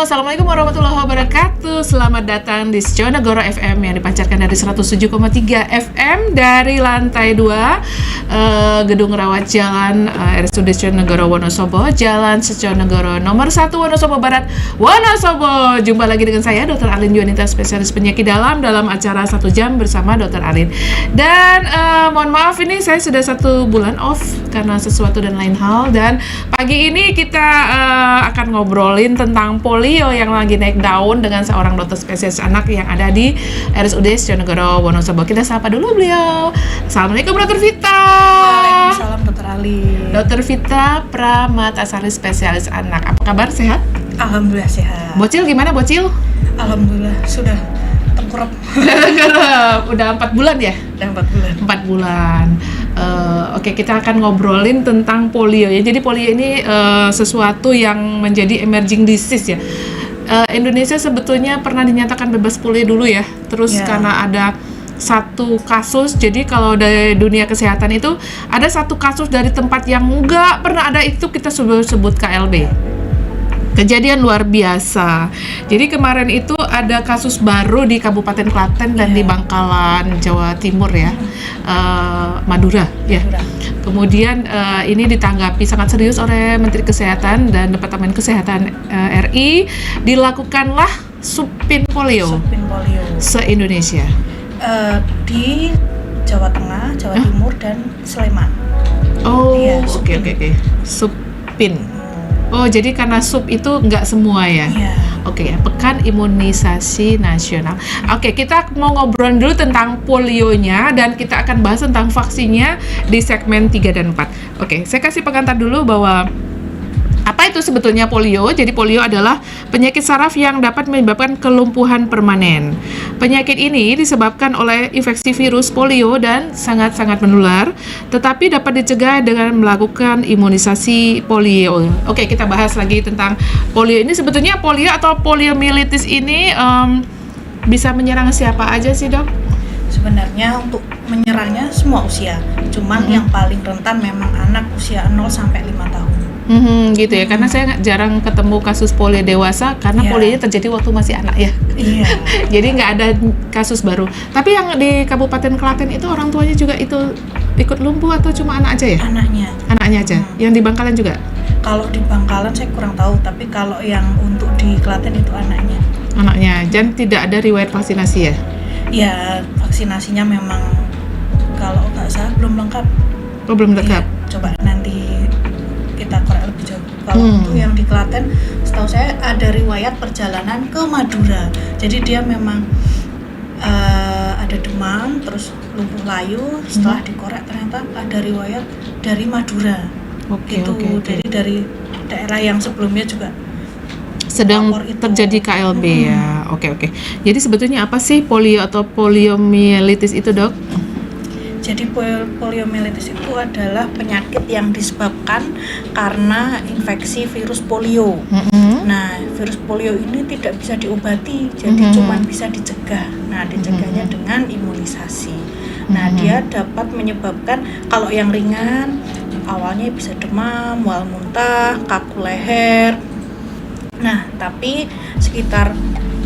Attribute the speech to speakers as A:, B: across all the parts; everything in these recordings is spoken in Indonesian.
A: Assalamualaikum warahmatullahi wabarakatuh. Selamat datang di Sejonegoro FM yang dipancarkan dari 107,3 FM dari lantai 2 Gedung Rawat Jalan RSUD Sejonegoro Wonosobo, Jalan Sejonegoro nomor 1 Wonosobo Barat, Wonosobo. Jumpa lagi dengan saya Dr. Alin Juanita, spesialis penyakit dalam acara 1 jam bersama Dr. Alin. Dan mohon maaf, ini saya sudah 1 bulan off karena sesuatu dan lain hal. Dan pagi ini kita akan ngobrolin tentang polio yang lagi naik daun dengan seorang dokter spesialis anak yang ada di RSUD Sejonegoro Wonosobo. Kita sapa dulu beliau. Assalamualaikum Dr. Vita.
B: Waalaikumsalam Dr. Ali.
A: Dr. Vita Pramatasari, spesialis anak. Apa kabar, sehat?
B: Alhamdulillah sehat.
A: Bocil gimana, Bocil?
B: Alhamdulillah sudah tengkurap.
A: Udah 4 bulan ya?
B: Udah 4 bulan.
A: 4 bulan. Oke, kita akan ngobrolin tentang polio ya. Jadi polio ini sesuatu yang menjadi emerging disease ya. Indonesia sebetulnya pernah dinyatakan bebas polio dulu ya. Terus karena ada 1 kasus, jadi kalau dari dunia kesehatan itu ada 1 kasus dari tempat yang nggak pernah ada, itu kita sebut KLB. Kejadian luar biasa. Jadi kemarin itu ada kasus baru di Kabupaten Klaten dan di Bangkalan, Jawa Timur ya, Madura ya. Kemudian ini ditanggapi sangat serius oleh Menteri Kesehatan dan Departemen Kesehatan RI. Dilakukanlah supin polio se-Indonesia.
B: Di Jawa Tengah, Jawa Timur, dan Sleman.
A: Oh, oke. Supin. Oh, jadi karena sup itu nggak semua ya?
B: Iya.
A: Oke ya, Pekan Imunisasi Nasional. Oke, kita mau ngobrol dulu tentang polionya dan kita akan bahas tentang vaksinnya di segmen 3 dan 4. Oke, saya kasih pengantar dulu bahwa apa itu sebetulnya polio? Jadi polio adalah penyakit saraf yang dapat menyebabkan kelumpuhan permanen. Penyakit ini disebabkan oleh infeksi virus polio dan sangat-sangat menular, tetapi dapat dicegah dengan melakukan imunisasi polio. Oke, kita bahas lagi tentang polio ini. Sebetulnya polio atau poliomyelitis ini bisa menyerang siapa aja sih, Dok?
B: Sebenarnya untuk menyerangnya semua usia. Cuman yang paling rentan memang anak usia 0 sampai 5 tahun.
A: Gitu ya, karena saya jarang ketemu kasus polio dewasa karena polionya terjadi waktu masih anak ya.
B: Iya.
A: Jadi nggak ada kasus baru. Tapi yang di Kabupaten Klaten itu orang tuanya juga itu ikut lumpuh atau cuma anak aja ya? Anaknya aja. Yang di Bangkalan juga?
B: Kalau di Bangkalan saya kurang tahu, tapi kalau yang untuk di Klaten itu anaknya.
A: Dan tidak ada riwayat vaksinasi ya?
B: Ya, vaksinasinya memang kalau nggak salah belum lengkap.
A: Oh, belum lengkap.
B: Ya, coba nanti kita korek lebih jauh. Kalau untuk yang di Klaten, setahu saya ada riwayat perjalanan ke Madura. Jadi dia memang ada demam, terus lumpuh layu. Setelah dikorek ternyata ada riwayat dari Madura.
A: Oke.
B: Jadi dari daerah yang sebelumnya juga
A: sedang terjadi KLB ya. Oke. Jadi sebetulnya apa sih polio atau poliomyelitis itu, Dok?
B: Jadi poliomyelitis itu adalah penyakit yang disebabkan karena infeksi virus polio. Nah, virus polio ini tidak bisa diobati, jadi cuma bisa dicegah. Nah, dicegahnya dengan imunisasi. Nah, dia dapat menyebabkan, kalau yang ringan awalnya bisa demam, mual muntah, kaku leher. Nah, tapi sekitar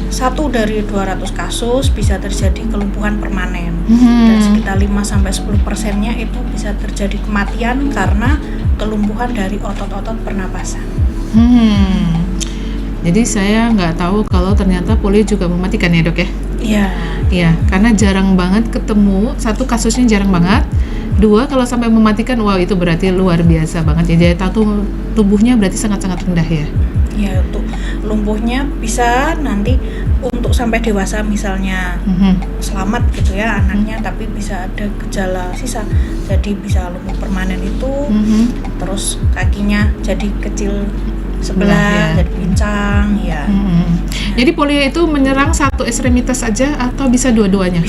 B: 1 dari 200 kasus bisa terjadi kelumpuhan permanen. Dan sekitar 5-10%-nya itu bisa terjadi kematian karena kelumpuhan dari otot-otot pernapasan.
A: Jadi saya nggak tahu kalau ternyata polio juga mematikan ya, Dok ya? Iya, karena jarang banget ketemu. 1, kasusnya jarang banget. 2, kalau sampai mematikan, wow, itu berarti luar biasa banget ya. Daya tahan tubuhnya berarti sangat-sangat rendah ya.
B: Ya, untuk lumpuhnya bisa nanti untuk sampai dewasa misalnya selamat gitu ya anaknya, tapi bisa ada gejala sisa. Jadi bisa lumpuh permanen itu, terus kakinya jadi kecil sebelah, jadi pincang ya.
A: Jadi polio itu menyerang 1 ekstremitas aja atau bisa dua-duanya?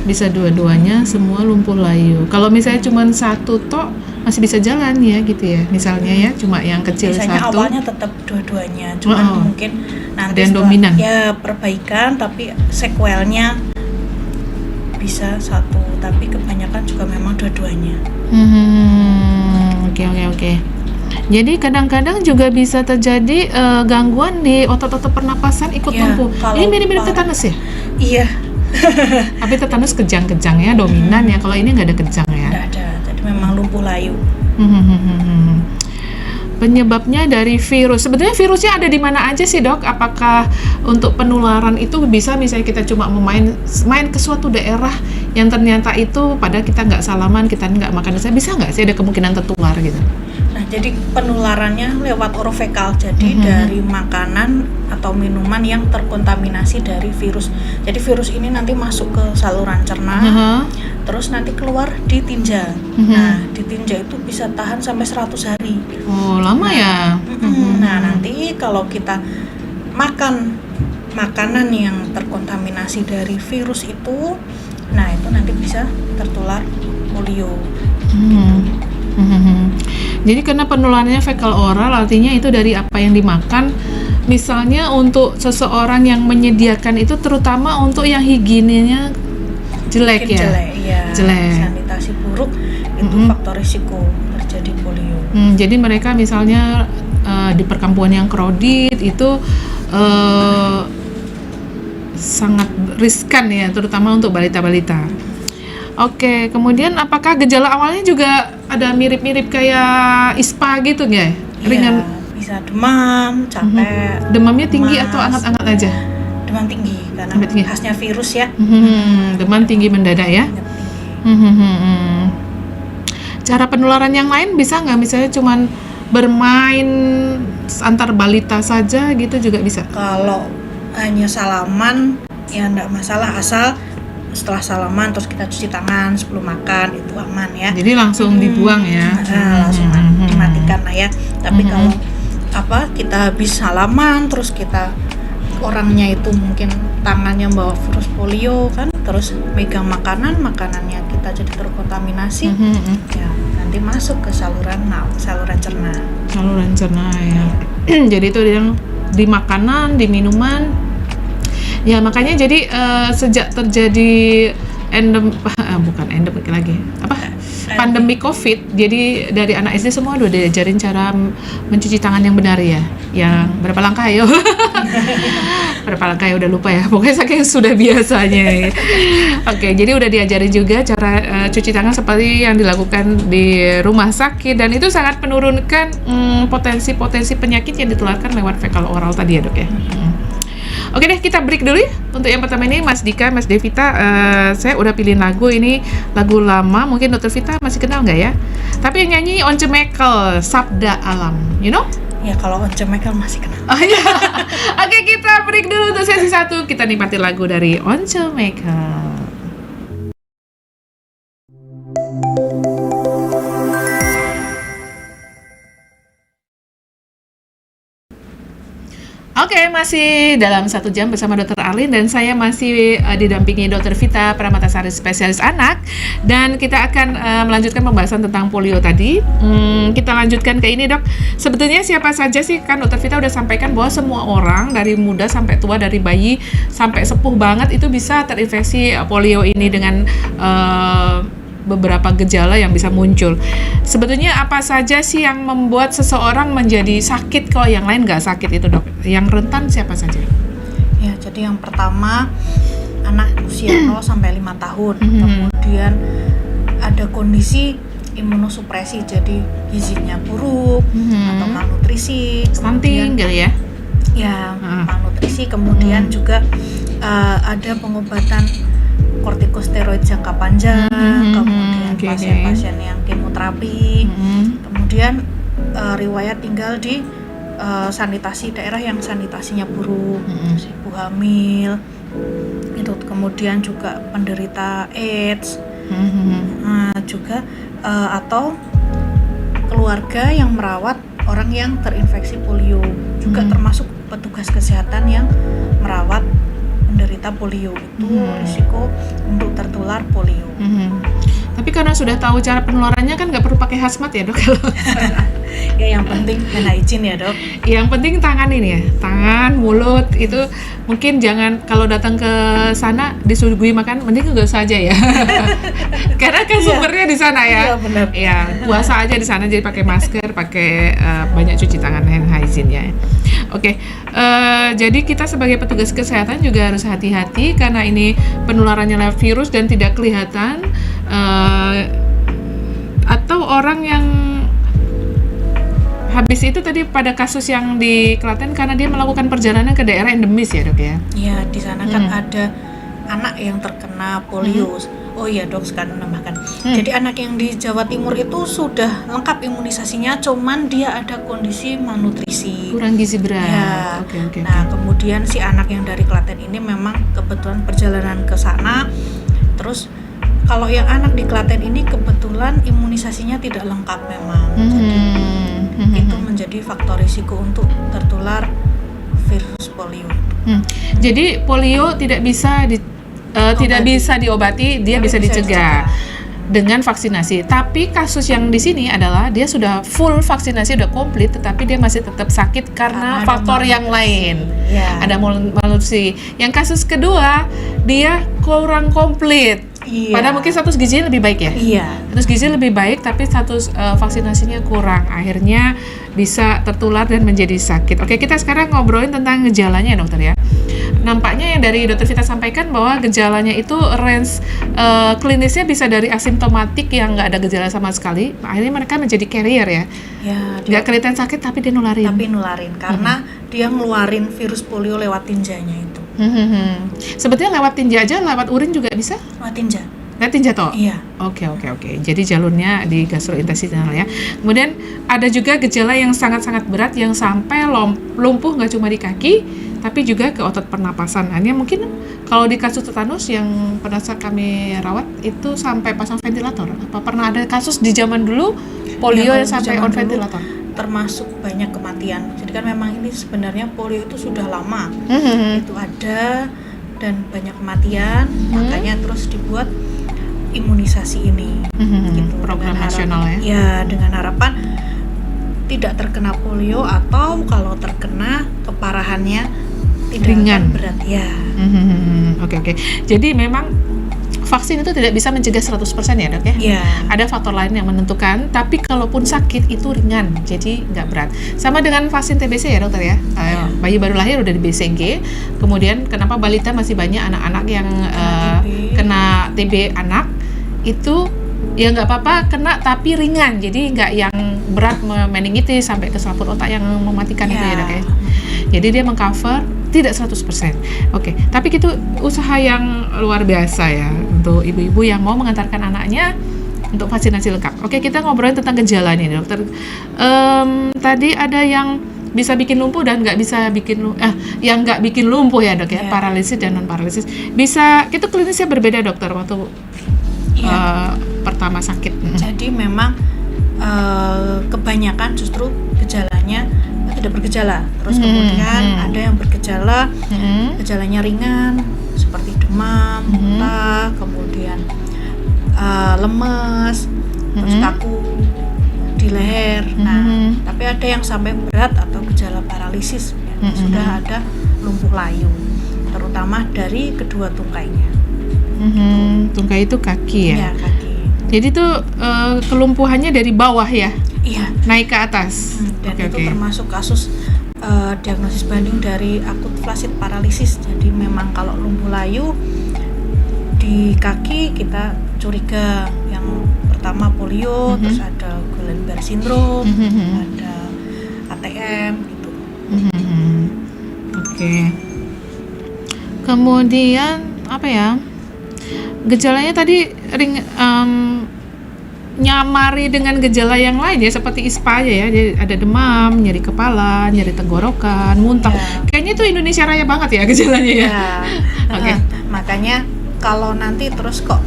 A: Bisa dua-duanya, semua lumpuh layu. Kalau misalnya cuma 1 tok masih bisa jalan ya gitu ya, misalnya ya cuma yang kecil
B: biasanya
A: 1.
B: Awalnya tetap dua-duanya, cuman mungkin nanti
A: ada yang dominan
B: ya perbaikan, tapi sequelnya bisa 1, tapi kebanyakan juga memang dua-duanya.
A: Oke. Jadi kadang-kadang juga bisa terjadi gangguan di otot-otot pernapasan ikut
B: Ya,
A: lumpuh.
B: kalau
A: Ini mirip-mirip
B: parah.
A: tetanus ya?
B: Iya,
A: Tapi tetanus kejang-kejang ya, dominan ya. Kalau ini nggak ada kejang ya.
B: nggak ada. Jadi memang lumpuh layu.
A: Penyebabnya dari virus. Sebetulnya virusnya ada di mana aja sih, Dok? Apakah untuk penularan itu bisa misalnya kita cuma main ke suatu daerah yang ternyata itu padahal kita nggak salaman, kita nggak makan, bisa nggak sih ada kemungkinan tertular gitu?
B: Nah, jadi penularannya lewat orofekal, jadi dari makanan atau minuman yang terkontaminasi dari virus. Jadi virus ini nanti masuk ke saluran cerna, terus nanti keluar di tinja. Nah, di tinja itu bisa tahan sampai 100 hari.
A: Oh, lama ya?
B: Nah, nanti kalau kita makan makanan yang terkontaminasi dari virus itu, nah itu nanti bisa tertular polio.
A: Jadi karena penularannya fekal oral, artinya itu dari apa yang dimakan. Misalnya untuk seseorang yang menyediakan itu, terutama untuk yang higienenya jelek
B: Mungkin
A: ya? Jelek.
B: Sanitasi buruk itu faktor risiko terjadi polio.
A: Jadi mereka misalnya di perkampungan yang crowded itu sangat riskan ya, terutama untuk balita-balita. Oke, kemudian apakah gejala awalnya juga ada mirip-mirip kayak ISPA gitu nggak? Ringan.
B: Iya, bisa demam, capek.
A: Demamnya tinggi
B: lemas.
A: atau anget-anget aja?
B: Demam tinggi karena
A: Demam tinggi.
B: khasnya virus ya.
A: Demam tinggi mendadak ya?
B: Demam tinggi.
A: Cara penularan yang lain bisa nggak? Misalnya cuman bermain antar balita saja gitu juga bisa?
B: Kalau hanya salaman ya enggak masalah, asal setelah salaman terus kita cuci tangan sebelum makan, itu aman ya.
A: Jadi langsung dibuang ya?
B: Langsung dimatikan lah ya. Tapi kalau kita habis salaman terus kita orangnya itu mungkin tangannya bawa virus polio kan, terus megang makanannya kita jadi terkontaminasi, ya nanti masuk ke saluran cerna.
A: Saluran cerna ya. Jadi itu yang di makanan, di minuman. Ya makanya jadi sejak terjadi endemik lagi pandemi COVID, jadi dari anak SD semua udah diajarin cara mencuci tangan yang benar ya. Yang berapa langkah ya? Berapa langkah ya udah lupa ya. Pokoknya saking sudah biasanya. Ya. Oke, jadi udah diajarin juga cara cuci tangan seperti yang dilakukan di rumah sakit, dan itu sangat menurunkan potensi-potensi penyakit yang ditularkan lewat fekal oral tadi ya, Dok ya. Oke deh, kita break dulu ya. Untuk yang pertama ini Mas Dika, Mas Devita, saya udah pilihin lagu ini, lagu lama, mungkin Dr. Vita masih kenal nggak ya? Tapi yang nyanyi Once Mekel, Sabda Alam, you know?
B: Ya kalau Once Mekel masih kenal.
A: Oh iya. Oke, kita break dulu untuk sesi 1, kita nikmati lagu dari Once Mekel. Oke, masih dalam 1 jam bersama Dr. Arlin, dan saya masih didampingi Dr. Vita Pramatasari, spesialis anak, dan kita akan melanjutkan pembahasan tentang polio tadi. Kita lanjutkan ke ini, Dok. Sebetulnya siapa saja sih, kan Dr. Vita udah sampaikan bahwa semua orang dari muda sampai tua, dari bayi sampai sepuh banget itu bisa terinfeksi polio ini dengan beberapa gejala yang bisa muncul. Sebetulnya apa saja sih yang membuat seseorang menjadi sakit kalau yang lain nggak sakit itu, Dok? Yang rentan siapa saja?
B: Ya, jadi yang pertama anak usia 0 sampai 5 tahun. Kemudian ada kondisi imunosupresi, jadi gizinya buruk atau malnutrisi,
A: Stunting kali ya?
B: Ya, malnutrisi, kemudian juga ada pengobatan kortikosteroid jangka panjang, kemudian pasien-pasien yang kemoterapi, kemudian riwayat tinggal di sanitasi daerah yang sanitasinya buruk, ibu hamil, itu kemudian juga penderita AIDS, juga atau keluarga yang merawat orang yang terinfeksi polio, juga termasuk petugas kesehatan yang merawat penderita polio, itu risiko untuk tertular polio.
A: Tapi karena sudah tahu cara penularannya kan nggak perlu pakai hazmat ya, Dok?
B: Ya yang penting hand hygiene ya dok.
A: Yang penting tangan ini ya, tangan, mulut itu mungkin jangan kalau datang ke sana disuguhi makan, mending nggak usah aja ya. Karena kan sumbernya di sana ya.
B: Iya benar.
A: Ya puasa aja di sana, jadi pakai masker, pakai banyak cuci tangan, hand hygiene ya. Oke, jadi kita sebagai petugas kesehatan juga harus hati-hati karena ini penularannya lewat virus dan tidak kelihatan. Atau orang yang habis itu tadi pada kasus yang di Klaten karena dia melakukan perjalanan ke daerah endemis ya dok ya?
B: Iya di sana kan ada anak yang terkena polio. Oh iya dok, sekarang menambahkan. Jadi anak yang di Jawa Timur itu sudah lengkap imunisasinya, cuman dia ada kondisi malnutrisi.
A: Kurang gizi berat.
B: Ya.
A: Oke.
B: Nah kemudian si anak yang dari Klaten ini memang kebetulan perjalanan ke sana. Terus kalau yang anak di Klaten ini kebetulan imunisasinya tidak lengkap memang. Jadi itu menjadi faktor risiko untuk tertular virus polio.
A: Jadi polio tidak bisa diobati, dia bisa dicegah dengan vaksinasi. Tapi kasus yang di sini adalah dia sudah full vaksinasi, udah komplit, tetapi dia masih tetap sakit karena faktor yang lain.
B: Ya.
A: Ada malnutrisi. Yang kasus kedua dia kurang komplit.
B: Iya.
A: Padahal mungkin status gizinya lebih baik ya.
B: Iya.
A: Status gizi lebih baik tapi status vaksinasinya kurang. Akhirnya bisa tertular dan menjadi sakit. Oke, kita sekarang ngobrolin tentang gejalanya ya dokter ya. Nampaknya yang dari dokter Vita sampaikan bahwa gejalanya itu range klinisnya bisa dari asimptomatik yang nggak ada gejala sama sekali. Akhirnya mereka menjadi carrier ya.
B: Ya,
A: Nggak kelihatan sakit tapi dia nularin.
B: tapi nularin karena dia ngeluarin virus polio lewat tinjanya itu.
A: Sebetulnya lewat tinja aja, lewat urin juga bisa?
B: Lewat tinja.
A: Lewat tinja toh?
B: Iya.
A: Oke. Jadi jalurnya di gastrointestinal ya. Kemudian ada juga gejala yang sangat-sangat berat yang sampai lumpuh nggak cuma di kaki, tapi juga ke otot pernapasan. Nah, ini mungkin kalau di kasus tetanus yang pernah kami rawat itu sampai pasang ventilator. Apa pernah ada kasus di zaman dulu polio yang sampai on ventilator?
B: Termasuk banyak kematian. Jadi kan memang ini sebenarnya polio itu sudah lama. Itu ada dan banyak kematian, makanya terus dibuat imunisasi ini. Gitu.
A: Program
B: Dengan
A: nasional ya.
B: Ya, dengan harapan tidak terkena polio atau kalau terkena keparahannya tidak
A: ringan,
B: akan berat ya.
A: Oke. Jadi memang vaksin itu tidak bisa mencegah 100% ya dok ya?
B: Iya.
A: Ada faktor lain yang menentukan, tapi kalaupun sakit itu ringan, jadi nggak berat. Sama dengan vaksin TBC ya dokter ya? Bayi baru lahir udah di BCG, kemudian kenapa balita masih banyak anak-anak yang kena TB anak, itu ya nggak apa-apa kena tapi ringan, jadi nggak yang berat meningitis sampai ke selaput otak yang mematikan itu ya dok ya? Jadi dia mengcover tidak 100%. Oke, tapi itu usaha yang luar biasa ya untuk ibu-ibu yang mau mengantarkan anaknya untuk vaksinasi lengkap. Oke, kita ngobrolin tentang gejala nih dokter. Tadi ada yang bisa bikin lumpuh dan nggak bisa bikin yang nggak bikin lumpuh ya dok ya, paralisis dan non paralisis. Bisa itu klinisnya berbeda dokter waktu pertama sakit.
B: Jadi memang kebanyakan justru gejalanya tidak bergejala. Terus kemudian ada yang bergejala, gejalanya ringan seperti demam, muntah, kemudian lemes, terus kaku di leher. Nah, tapi ada yang sampai berat atau gejala paralisis, ya, sudah ada lumpuh layu, terutama dari kedua tungkainya.
A: Tungkai itu kaki ya?
B: Iya, kaki.
A: Jadi itu kelumpuhannya dari bawah ya?
B: Iya.
A: Naik ke atas.
B: Dan itu termasuk kasus diagnosis banding dari akut flasid paralisis. Jadi memang kalau lumpuh layu di kaki kita curiga yang pertama polio, terus ada Guillain-Barré syndrome, ada ATM gitu.
A: Oke. Kemudian apa ya? Gejalanya tadi nyamari dengan gejala yang lain ya, seperti ISPA aja ya. Jadi ada demam, nyeri kepala, nyeri tenggorokan, muntah. Kayaknya itu Indonesia Raya banget ya gejalanya ya.
B: Oke. Makanya kalau nanti terus kok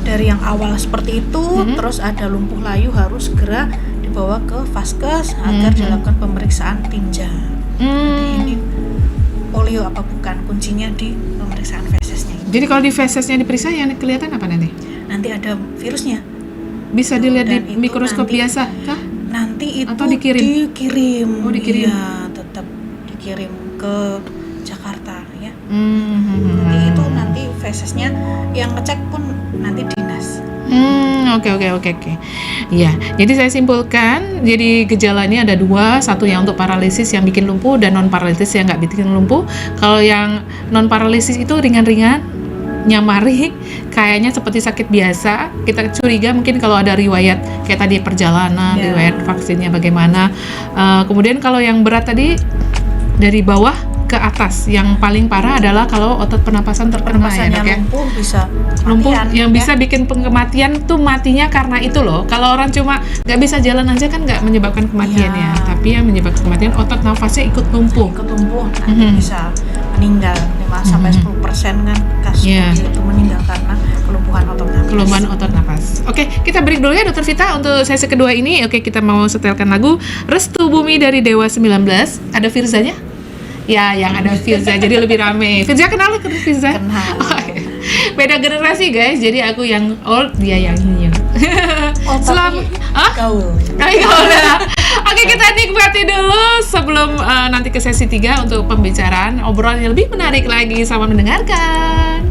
B: dari yang awal seperti itu terus ada lumpuh layu, harus segera dibawa ke Vaskes agar dilakukan pemeriksaan tinja. Jadi ini polio apa bukan, kuncinya di pemeriksaan fesesnya.
A: Jadi kalau di fesesnya diperiksa yang kelihatan apa nanti?
B: Nanti ada virusnya.
A: Bisa dilihat di mikroskop biasa kah?
B: Nanti itu
A: Atau dikirim?
B: dikirim.
A: Oh, dikirim.
B: Iya, tetap dikirim ke Jakarta ya.
A: Hmm.
B: Nanti fesesnya yang ngecek pun nanti dinas.
A: Oke. Iya, jadi saya simpulkan, jadi gejalanya ada dua, satu yang untuk paralisis yang bikin lumpuh dan non paralisis yang nggak bikin lumpuh. Kalau yang non paralisis itu ringan-ringan, nyamari, kayaknya seperti sakit biasa. Kita curiga mungkin kalau ada riwayat kayak tadi perjalanan,
B: Ya.
A: riwayat vaksinnya bagaimana. Kemudian kalau yang berat tadi dari bawah ke atas, yang paling parah adalah kalau otot pernapasan terkena ya
B: Pernapasannya
A: dok ya.
B: lumpuh bisa
A: Lumpuh
B: kematian,
A: yang
B: ya.
A: bisa bikin kematian tuh matinya karena itu loh. Kalau orang cuma nggak bisa jalan aja kan nggak menyebabkan kematian
B: Iya.
A: ya, tapi yang menyebabkan kematian otot nafasnya ikut lumpuh.
B: Ketumbuh nanti bisa meninggal 5-10% kan kasus
A: Iya.
B: polio itu meninggal karena kelumpuhan otot nafas.
A: Kelumpuhan otot nafas. Oke, kita break dulu ya Dokter Vita untuk sesi kedua ini. Oke, kita mau setelkan lagu Restu Bumi dari Dewa 19. Ada Firzanya? Ya, yang ada Firza, jadi lebih rame. Firza kenal lo Firza?
B: Kenal.
A: Oh, iya. Beda generasi guys, jadi aku yang old, dia yang new.
B: Oh, tapi gaul.
A: Oke, kita nikmati dulu sebelum nanti ke sesi 3 untuk pembicaraan obrolan yang lebih menarik lagi. Selamat mendengarkan.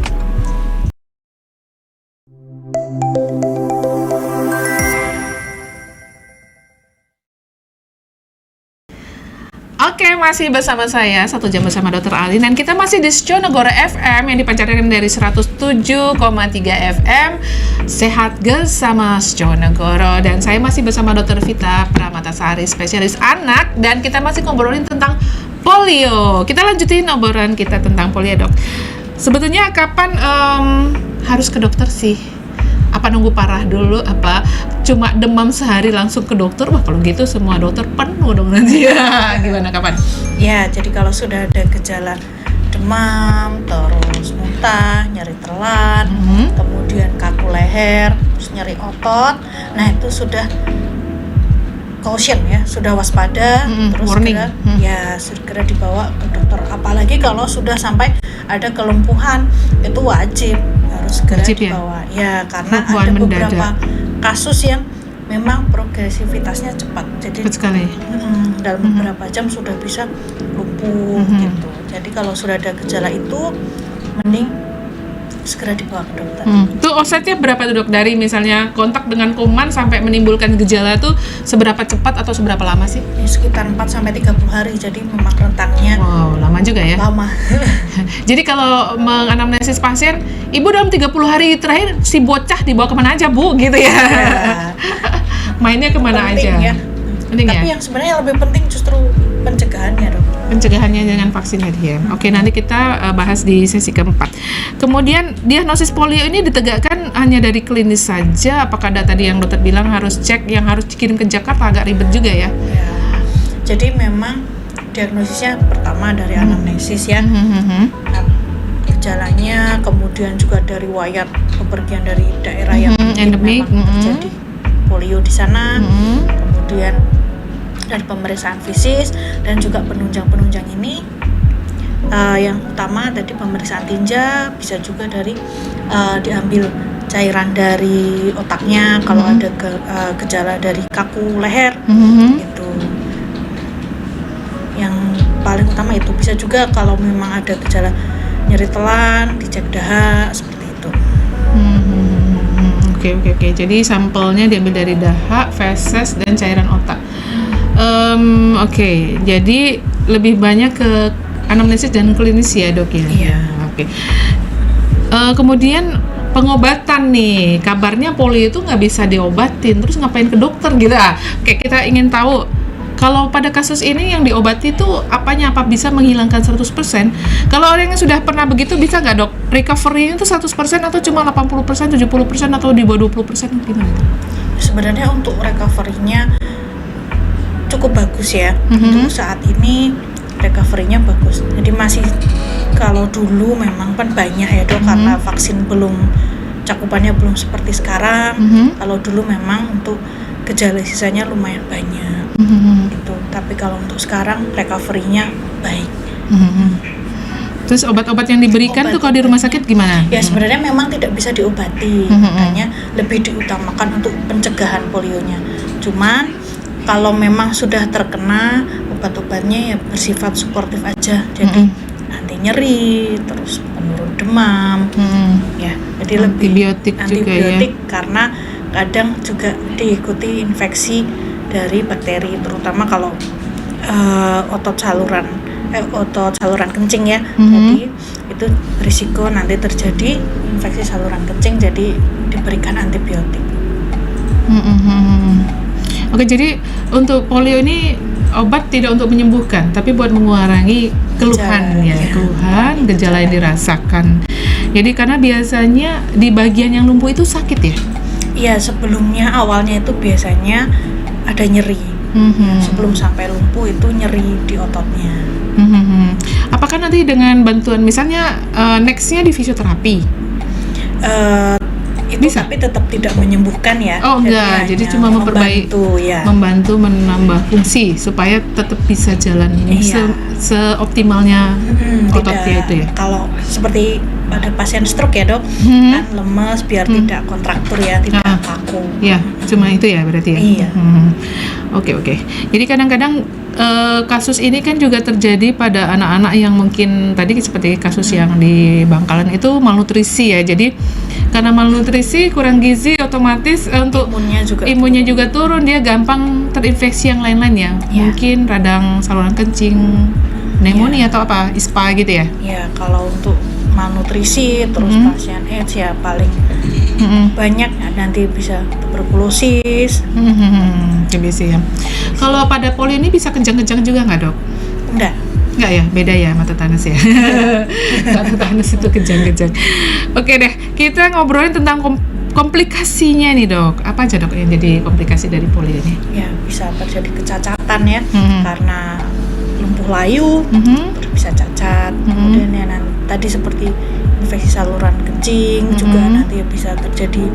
A: Oke, masih bersama saya 1 jam bersama Dr. Alin dan kita masih di Sjonegoro FM yang dipancarkan dari 107,3 FM Sehat Bersama Sjonegoro, dan saya masih bersama Dr. Vita Pramatasari, spesialis anak, dan kita masih ngobrolin tentang polio. Kita lanjutin obrolan kita tentang polio, Dok. Sebetulnya kapan harus ke dokter sih? Apa nunggu parah dulu? Apa cuma demam sehari langsung ke dokter? Wah, kalau gitu semua dokter penuh dong nanti ya. Gimana, kapan?
B: Ya, jadi kalau sudah ada gejala demam, terus muntah, nyeri telan, kemudian kaku leher, terus nyeri otot, nah itu sudah caution ya, sudah waspada, terus
A: warning.
B: segera dibawa ke dokter. Apalagi kalau sudah sampai ada kelumpuhan, itu wajib harus segera dibawa. Ya, karena
A: Kelumpuhan
B: ada beberapa
A: mendadak.
B: kasus yang memang progresivitasnya cepat. Jadi
A: Cepat sekali.
B: dalam beberapa jam sudah bisa lumpuh gitu. Jadi kalau sudah ada gejala itu, mending segera dibawa ke dokter.
A: Itu offsetnya berapa tuh dok? Dari misalnya kontak dengan kuman sampai menimbulkan gejala tuh seberapa cepat atau seberapa lama sih?
B: Ya, sekitar 4-30 hari, jadi memang rentangnya
A: Wow, lama juga ya.
B: lama.
A: Jadi kalau menganamnesis pasien, ibu dalam 30 hari terakhir si bocah dibawa kemana aja bu? Gitu ya. Mainnya kemana
B: Penting
A: aja?
B: ya.
A: Penting
B: Tapi
A: ya?
B: yang sebenarnya lebih penting justru pencegahannya dok.
A: Pencegahannya dengan vaksin tadi ya. Oke, nanti kita bahas di sesi keempat. Kemudian diagnosis polio ini ditegakkan hanya dari klinis saja. Apakah ada tadi yang dokter bilang harus cek, yang harus dikirim ke Jakarta, agak ribet juga ya?
B: Ya. Jadi memang diagnosisnya pertama dari anamnesis ya. Gejalanya, kemudian juga dari riwayat bepergian dari daerah yang mungkin
A: endemik,
B: memang terjadi polio di sana. Kemudian dari pemeriksaan fisik dan juga penunjang-penunjang ini, yang utama tadi pemeriksaan tinja, bisa juga dari diambil cairan dari otaknya kalau ada gejala dari kaku leher gitu. Yang paling utama itu, bisa juga kalau memang ada gejala nyeri telan, dicek dahak seperti itu.
A: Oke. Jadi sampelnya diambil dari dahak, feses, dan cairan otak. Oke. Jadi lebih banyak ke anamnesis dan klinis ya dok ya.
B: Iya.
A: Oke. Kemudian pengobatan nih, kabarnya polio itu nggak bisa diobatin, terus ngapain ke dokter gitu? Oke, kita ingin tahu. Kalau pada kasus ini yang diobati itu apanya? Apa bisa menghilangkan 100%? Kalau orang yang sudah pernah begitu bisa nggak dok? Recovery-nya itu 100% atau cuma 80%, 70% atau di bawah 20% gimana?
B: Sebenarnya untuk recovery-nya cukup bagus ya. Untuk saat ini recovery-nya bagus. Jadi masih, kalau dulu memang kan banyak ya dok, karena vaksin belum, cakupannya belum seperti sekarang. Kalau dulu memang untuk gejala sisanya lumayan banyak. Gitu. Tapi kalau untuk sekarang recovery-nya baik.
A: Terus obat-obat yang diberikan tuh kalau di rumah sakit gimana?
B: Ya sebenarnya memang tidak bisa diobati, makanya lebih diutamakan untuk pencegahan polionya. Cuman kalau memang sudah terkena, obat-obatnya ya bersifat suportif aja. Jadi anti nyeri, terus penurun demam, ya. Jadi
A: Antibiotik juga ya.
B: karena kadang juga diikuti infeksi dari bakteri, terutama kalau otot saluran kencing ya. Jadi itu berisiko nanti terjadi infeksi saluran kencing, jadi diberikan antibiotik.
A: Oke, jadi untuk polio ini obat tidak untuk menyembuhkan, tapi buat mengurangi keluhan keluhan, gejala yang dirasakan. Jadi karena biasanya di bagian yang lumpuh itu sakit ya?
B: Iya, sebelumnya awalnya itu biasanya ada nyeri. Sebelum sampai lumpuh itu nyeri di ototnya.
A: Apakah nanti dengan bantuan misalnya nextnya di fisioterapi?
B: Itu
A: Bisa?
B: tapi tetap tidak menyembuhkan ya.
A: Oh enggak, jadi cuma membantu menambah fungsi supaya tetap bisa jalan seoptimalnya ototnya itu ya.
B: Kalau seperti pada pasien stroke ya dok, kan lemes biar tidak kontraktur ya, tidak kaku.
A: Ya, cuma itu ya berarti ya.
B: Iya.
A: Oke. Jadi kadang-kadang kasus ini kan juga terjadi pada anak-anak yang mungkin tadi seperti kasus yang di Bangkalan itu malnutrisi ya. Jadi karena malnutrisi, kurang gizi, otomatis untuk imunnya juga turun, dia gampang terinfeksi yang lain-lain ya. Mungkin radang saluran kencing, pneumonia atau apa, ISPA gitu ya.
B: Ya, kalau untuk malnutrisi terus pasien AIDS ya paling banyak nanti bisa tuberkulosis.
A: TBC ya. Kalau pada polio ini bisa kejang-kejang juga nggak dok? Enggak ya, beda ya sama tetanus ya. Kalau tetanus itu kejang-kejang. Oke deh, kita ngobrolin tentang komplikasinya nih dok. Apa aja dok yang jadi komplikasi dari polio ini?
B: Ya, bisa terjadi kecacatan ya, karena lumpuh layu, terus bisa cacat. Kemudian ya tadi seperti infeksi saluran kencing juga nanti bisa terjadi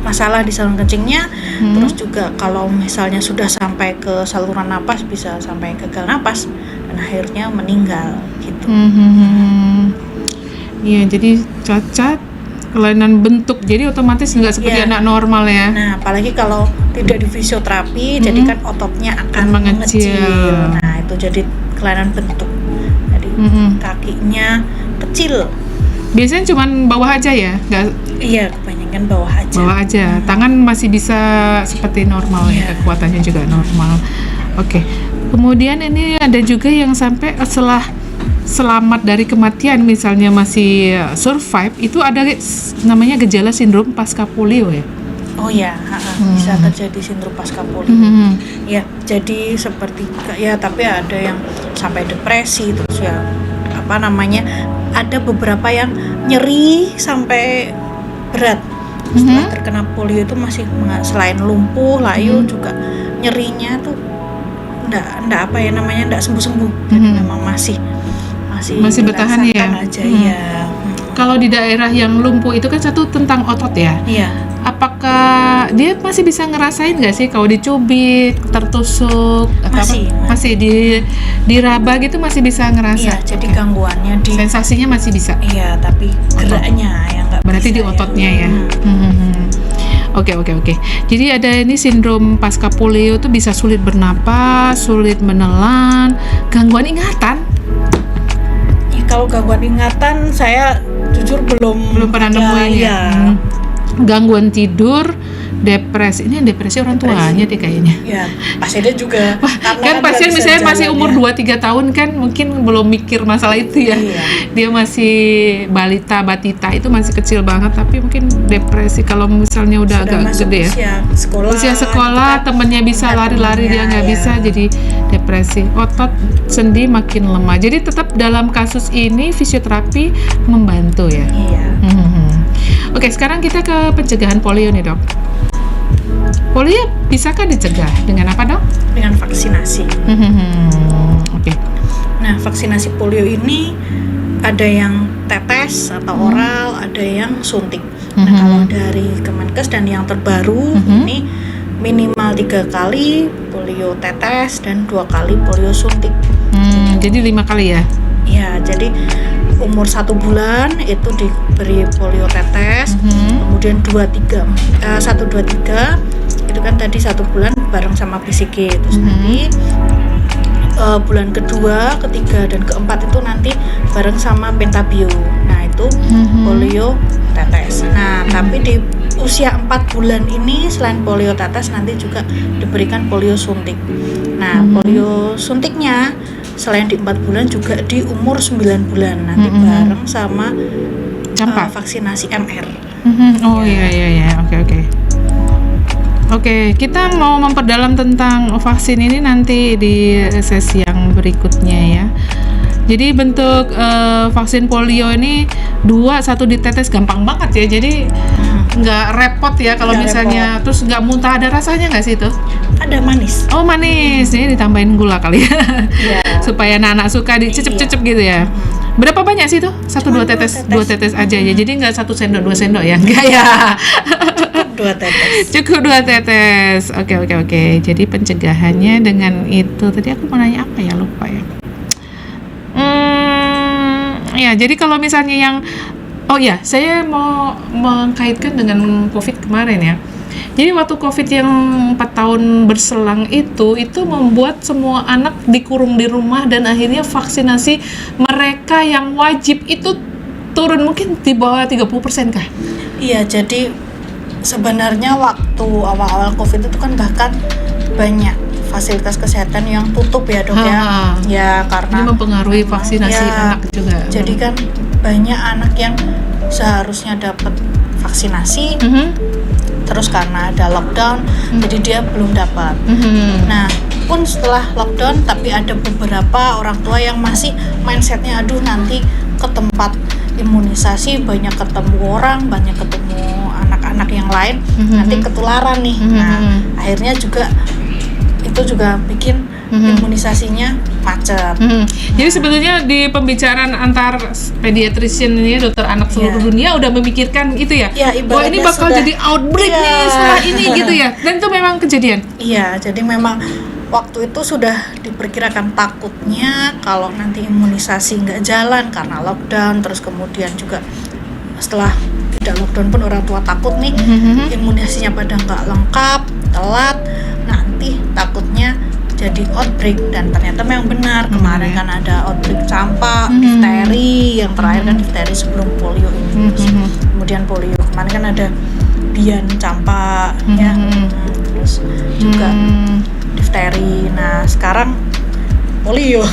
B: masalah di saluran kencingnya. Terus juga kalau misalnya sudah sampai ke saluran napas bisa sampai gagal napas dan akhirnya meninggal gitu.
A: Iya, jadi cacat, kelainan bentuk, jadi otomatis nggak seperti anak normal ya.
B: Nah, apalagi kalau tidak di fisioterapi, jadi kan ototnya akan mengecil. Nah, itu jadi kelainan bentuk. Jadi kakinya kecil.
A: Biasanya cuma bawah aja ya, nggak?
B: Iya, kebanyakan bawah aja.
A: Bawah aja. Tangan masih bisa seperti normal ya, kekuatannya juga normal. Oke. Kemudian ini ada juga yang sampai setelah selamat dari kematian, misalnya masih survive, itu ada namanya gejala sindrom pasca polio ya.
B: Oh ya, bisa terjadi sindrom pasca polio. Ya, jadi seperti ya, tapi ada yang sampai depresi, terus ya ada beberapa yang nyeri sampai berat setelah terkena polio itu masih selain lumpuh, layu juga nyerinya tuh enggak sembuh-sembuh. Jadi memang masih
A: bertahan ya.
B: Aja, ya.
A: Kalau di daerah yang lumpuh itu kan satu tentang otot ya.
B: Iya.
A: Apakah dia masih bisa ngerasain nggak sih kalau dicubit, tertusuk, masih diraba gitu masih bisa ngerasa?
B: Iya, jadi gangguannya
A: sensasinya masih bisa.
B: Iya, tapi geraknya yang nggak.
A: Berarti
B: bisa,
A: di ototnya ya. Oke. Jadi ada ini sindrom pasca polio tuh bisa sulit bernapas, sulit menelan, gangguan ingatan.
B: Ya, kalau gangguan ingatan saya jujur belum
A: pernah nemuin ya. Gangguan tidur, depresi. Ini yang depresi orang tuanya deh kayaknya.
B: Ya, pasiennya juga.
A: Wah, kan pasien misalnya masih umur 2-3 tahun kan mungkin belum mikir masalah itu ya.
B: Iya.
A: Dia masih batita itu masih kecil banget, tapi mungkin depresi kalau misalnya udah agak gede ya. Usia sekolah, temennya bisa lari-lari, dia nggak bisa, jadi depresi. Otot sendi makin lemah. Jadi tetap dalam kasus ini fisioterapi membantu ya.
B: Iya.
A: Oke, sekarang kita ke pencegahan polio nih dok. Polio bisakah dicegah dengan apa dok?
B: Dengan vaksinasi.
A: Oke.
B: Nah, vaksinasi polio ini ada yang tetes atau oral, ada yang suntik. Nah, kalau dari Kemenkes dan yang terbaru ini minimal 3 kali polio tetes dan 2 kali polio suntik.
A: Jadi 5 kali ya?
B: Ya, jadi umur 1 bulan itu diberi polio tetes, kemudian 1, 2, 3 itu itu kan tadi 1 bulan bareng sama BCG, terus nanti bulan kedua, ketiga, dan keempat itu nanti bareng sama Pentabio. Nah itu polio tetes. Nah tapi di usia 4 bulan ini selain polio tetes nanti juga diberikan polio suntik. Nah polio suntiknya selain di 4 bulan juga di umur 9 bulan nanti bareng sama vaksinasi MR.
A: Oh iya, oke. Oke, kita mau memperdalam tentang vaksin ini nanti di sesi yang berikutnya ya. Jadi bentuk vaksin polio ini 2, 1 ditetes, gampang banget ya. Jadi nggak repot ya kalau misalnya repot. Terus nggak muntah, ada rasanya nggak sih itu?
B: Ada manis.
A: Oh manis, ini ditambahin gula kali ya. Supaya anak-anak suka dicecep-cecep gitu ya. Berapa banyak sih itu? 1, 2 tetes? 2 tetes aja ya. Jadi nggak 1 sendok, 2 sendok ya? Enggak ya. Cukup 2 tetes. Oke. Jadi pencegahannya dengan itu. Tadi aku mau nanya apa ya, lupa ya. Ya, jadi kalau misalnya yang saya mau mengkaitkan dengan COVID kemarin ya. Jadi waktu COVID yang 4 tahun berselang itu membuat semua anak dikurung di rumah dan akhirnya vaksinasi mereka yang wajib itu turun mungkin di bawah 30% kah?
B: Iya, jadi sebenarnya waktu awal-awal COVID itu kan bahkan banyak fasilitas kesehatan yang tutup ya dok ya. Ya karena
A: ini mempengaruhi vaksinasi anak juga.
B: Jadi kan banyak anak yang seharusnya dapat vaksinasi, terus karena ada lockdown, jadi dia belum dapat. Nah pun setelah lockdown, tapi ada beberapa orang tua yang masih mindsetnya aduh nanti ke tempat imunisasi banyak ketemu orang, banyak ketemu anak-anak yang lain, nanti ketularan nih. Nah akhirnya itu juga bikin imunisasinya macet.
A: Jadi sebetulnya di pembicaraan antar pediatrician ini, dokter anak seluruh dunia udah memikirkan itu ya. Wah ini bakal jadi outbreak nih setelah ini gitu ya. Dan itu memang kejadian.
B: Iya, jadi memang waktu itu sudah diperkirakan takutnya kalau nanti imunisasi nggak jalan karena lockdown, terus kemudian juga setelah tidak lockdown pun orang tua takut nih imunisasinya pada nggak lengkap, telat, nanti takutnya jadi outbreak. Dan ternyata memang benar kemarin kan ada outbreak campak, difteri, yang terakhir kan difteri sebelum polio ini, kemudian polio kemarin kan ada bian campak ya, terus juga difteri. Nah sekarang polio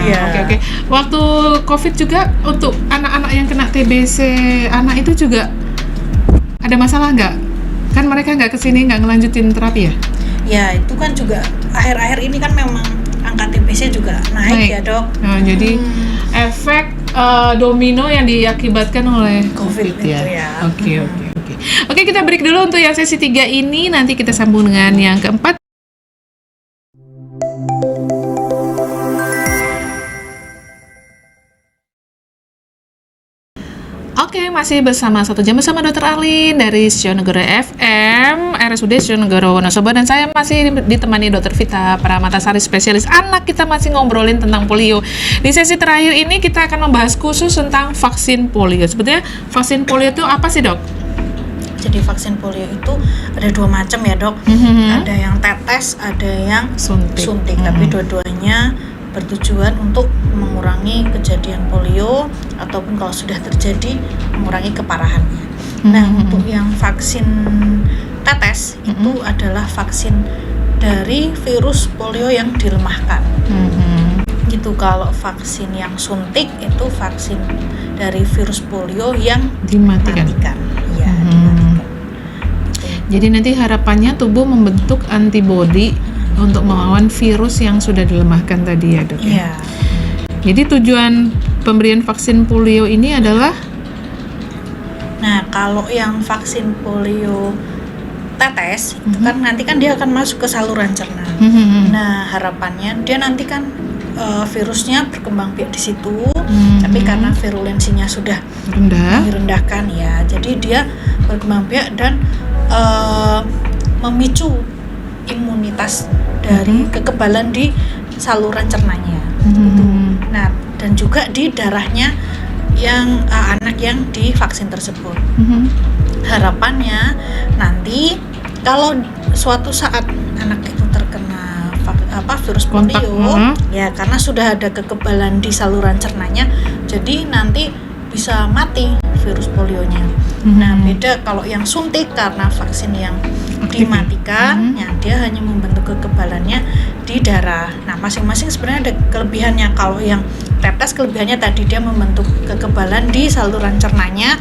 A: ya. Oke. Waktu COVID juga untuk anak-anak yang kena TBC anak itu juga ada masalah nggak? Kan mereka nggak kesini, nggak ngelanjutin terapi ya?
B: Ya itu kan juga akhir-akhir ini kan memang angka TBC juga naik. Ya dok.
A: Nah, jadi efek domino yang diakibatkan oleh COVID ya. Oke, kita break dulu untuk yang sesi 3 ini. Nanti kita sambung dengan yang keempat. Oke, masih bersama 1 jam bersama Dr. Arlin dari Sionegoro FM, RSUD Sionegoro Wonosobo, dan saya masih ditemani Dr. Vita Pramatasari, spesialis anak. Kita masih ngobrolin tentang polio. Di sesi terakhir ini kita akan membahas khusus tentang vaksin polio. Sebetulnya vaksin polio itu apa sih dok?
B: Jadi vaksin polio itu ada 2 macam ya dok. Ada yang tetes, ada yang suntik. Tapi dua-duanya bertujuan untuk mengurangi kejadian polio ataupun kalau sudah terjadi mengurangi keparahannya. Nah untuk yang vaksin tetes itu adalah vaksin dari virus polio yang dilemahkan. Gitu. Kalau vaksin yang suntik itu vaksin dari virus polio yang dimatikan. Ya, dimatikan.
A: Jadi nanti harapannya tubuh membentuk antibodi untuk melawan virus yang sudah dilemahkan tadi ya dok ya. Jadi tujuan pemberian vaksin polio ini adalah?
B: Nah kalau yang vaksin polio tetes itu kan nanti kan dia akan masuk ke saluran cerna. Nah harapannya dia nanti kan virusnya berkembang biak di situ, tapi karena virulensinya sudah direndahkan ya, jadi dia berkembang biak dan memicu imunitas dari kekebalan di saluran cernanya. Gitu. Nah, dan juga di darahnya yang anak yang divaksin tersebut. Harapannya nanti Kalau suatu saat anak itu terkena virus
A: Kontak,
B: polio, ya karena sudah ada kekebalan di saluran cernanya, jadi nanti bisa mati virus polionya. Nah, beda kalau yang suntik karena vaksin yang dimatikan, ya dia hanya membentuk kekebalannya di darah. Nah, masing-masing sebenarnya ada kelebihannya. Kalau yang tetes kelebihannya tadi dia membentuk kekebalan di saluran cernanya.